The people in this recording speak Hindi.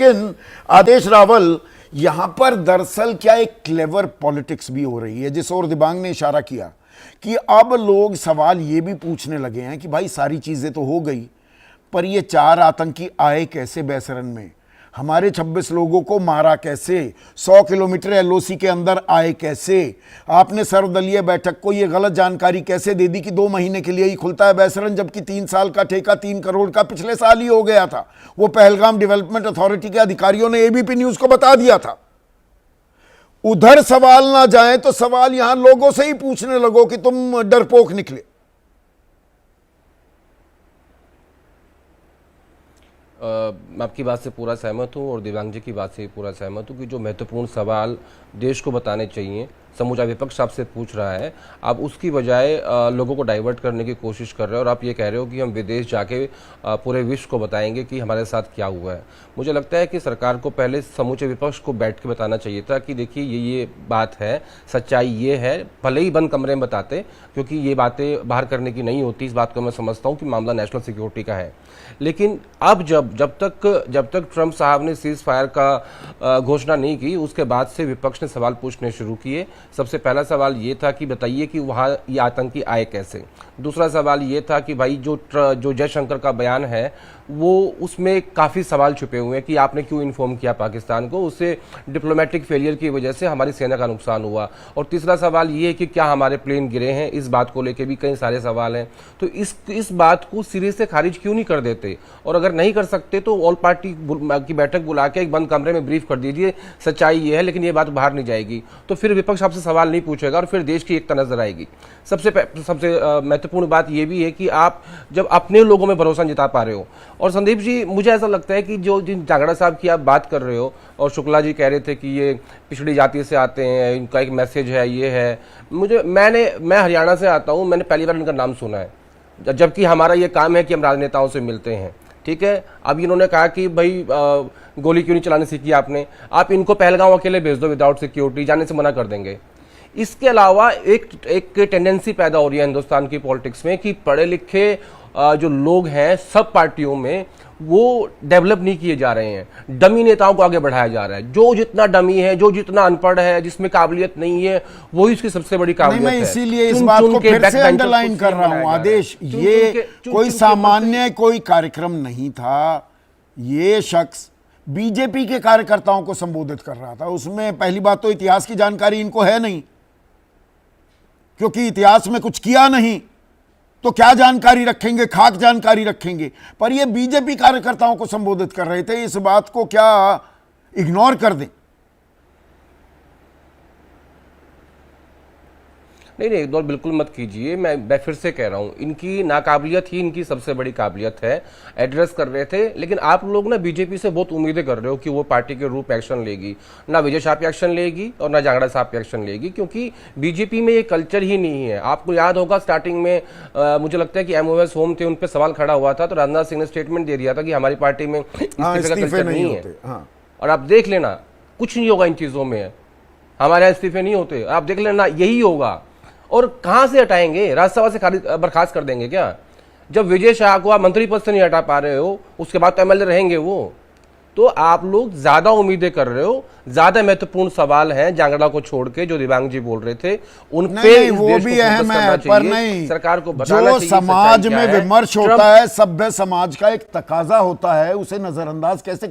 लेकिन आदेश रावल, यहां पर दरअसल क्या एक क्लेवर पॉलिटिक्स भी हो रही है, जिस और दिबांग ने इशारा किया कि अब लोग सवाल ये भी पूछने लगे हैं कि भाई सारी चीजें तो हो गई, पर ये 4 आतंकी आए कैसे बैसरन में, हमारे 26 लोगों को मारा कैसे, 100 किलोमीटर एलओसी के अंदर आए कैसे, आपने सर्वदलीय बैठक को ये गलत जानकारी कैसे दे दी कि 2 महीने के लिए ही खुलता है बैसरन, जबकि 3 साल का ठेका 3 करोड़ का पिछले साल ही हो गया था। वो पहलगाम डेवलपमेंट अथॉरिटी के अधिकारियों ने एबीपी न्यूज को बता दिया था। उधर सवाल ना जाए तो सवाल यहां लोगों से ही पूछने लगो कि तुम डरपोक निकले। मैं आपकी बात से पूरा सहमत हूँ और दिव्यांग जी की बात से पूरा सहमत हूँ कि जो महत्वपूर्ण सवाल देश को बताने चाहिए समूचा विपक्ष आपसे पूछ रहा है, आप उसकी बजाय लोगों को डाइवर्ट करने की कोशिश कर रहे हो और आप ये कह रहे हो कि हम विदेश जाके पूरे विश्व को बताएंगे कि हमारे साथ क्या हुआ है। मुझे लगता है कि सरकार को पहले समूचे विपक्ष को बैठ के बताना चाहिए था कि देखिए ये बात है, सच्चाई ये है, भले ही बंद कमरे में बताते, क्योंकि ये बातें बाहर करने की नहीं होती। इस बात को मैं समझता हूँ कि मामला नेशनल सिक्योरिटी का है, लेकिन अब जब तक ट्रंप साहब ने सीज फायर का घोषणा नहीं की, उसके बाद से विपक्ष ने सवाल पूछने शुरू किए। सबसे पहला सवाल ये था कि बताइए कि वहाँ ये आतंकी आए कैसे। दूसरा सवाल ये था कि भाई जो जयशंकर का बयान है वो उसमें काफ़ी सवाल छुपे हुए हैं कि आपने क्यों इन्फॉर्म किया पाकिस्तान को, उससे डिप्लोमेटिक फेलियर की वजह से हमारी सेना का नुकसान हुआ। और तीसरा सवाल ये है कि क्या हमारे प्लेन गिरे हैं, इस बात को लेके भी कई सारे सवाल हैं। तो इस बात को सिरे से खारिज क्यों नहीं कर देते, और अगर नहीं कर सकते तो ऑल पार्टी की बैठक बुला के एक बंद कमरे में ब्रीफ कर दीजिए, सच्चाई ये है लेकिन ये बात बाहर नहीं जाएगी, तो फिर विपक्ष आपसे सवाल नहीं पूछेगा और फिर देश की एकता नजर आएगी। सबसे महत्वपूर्ण बात यह भी है कि आप जब अपने लोगों में भरोसा जिता पा रहे हो, और संदीप जी मुझे ऐसा लगता है कि जो जिन जांगड़ा साहब की आप बात कर रहे हो और शुक्ला जी कह रहे थे कि ये पिछड़ी जाति से आते हैं, इनका एक मैसेज है, ये है, मैं हरियाणा से आता हूँ, मैंने पहली बार इनका नाम सुना है, जबकि हमारा ये काम है कि हम राजनेताओं से मिलते हैं। ठीक है, अब इन्होंने कहा कि भाई गोली क्यों नहीं चलाने सीखी आपने, आप इनको पहलगाम अकेले भेज दो विदाउट सिक्योरिटी, जाने से मना कर देंगे। इसके अलावा एक टेंडेंसी पैदा हो रही है हिंदुस्तान की पॉलिटिक्स में कि पढ़े लिखे जो लोग हैं सब पार्टियों में वो डेवलप नहीं किए जा रहे हैं, डमी नेताओं को आगे बढ़ाया जा रहा है। जो जितना डमी है, जो जितना अनपढ़ है, जिसमें काबिलियत नहीं है, वही उसकी सबसे बड़ी काबिलियत है। मैं इसीलिए इस बात को फिर से अंडरलाइन कर रहा हूं आदेश, ये कोई सामान्य कोई कार्यक्रम नहीं था। ये शख्स बीजेपी के कार्यकर्ताओं को संबोधित कर रहा था। उसमें पहली बात तो इतिहास की जानकारी इनको है नहीं, क्योंकि इतिहास में कुछ किया नहीं तो क्या जानकारी रखेंगे, खाक जानकारी रखेंगे। पर ये बीजेपी कार्यकर्ताओं को संबोधित कर रहे थे, इस बात को क्या इग्नोर कर दें? नहीं, इग्नोर बिल्कुल मत कीजिए। मैं फिर से कह रहा हूं, इनकी नाकाबिलियत ही इनकी सबसे बड़ी काबिलियत है। एड्रेस कर रहे थे, लेकिन आप लोग ना बीजेपी से बहुत उम्मीदें कर रहे हो कि वो पार्टी के रूप एक्शन लेगी। ना विजय साहब एक्शन लेगी और ना जांगड़ा साहब एक्शन लेगी, क्योंकि बीजेपी में ये कल्चर ही नहीं है। आपको याद होगा स्टार्टिंग में मुझे लगता है कि MOS होम थे, उन पर सवाल खड़ा हुआ था, तो राजनाथ सिंह ने स्टेटमेंट दे दिया था कि हमारी पार्टी में इस्तीफे का कल्चर नहीं है। और आप देख लेना कुछ नहीं होगा इन चीजों में, हमारे यहाँ इस्तीफे नहीं होते, आप देख लेना यही होगा। और कहां से हटाएंगे, राज्यसभा से बर्खास्त कर देंगे क्या? जब विजय शाह को आप मंत्री पद से नहीं हटा पा रहे हो, उसके बाद तो MLA रहेंगे वो। तो आप लोग ज्यादा उम्मीदें कर रहे हो, ज्यादा महत्वपूर्ण सवाल हैं जांगड़ा को छोड़ के जो दिव्यांग जी बोल रहे थे उन पे वो भी अहम है, पर नहीं सरकार को बताना चाहिए जो समाज में विमर्श होता है, सभ्य समाज का एक तकाजा होता है, उसे नजरअंदाज कैसे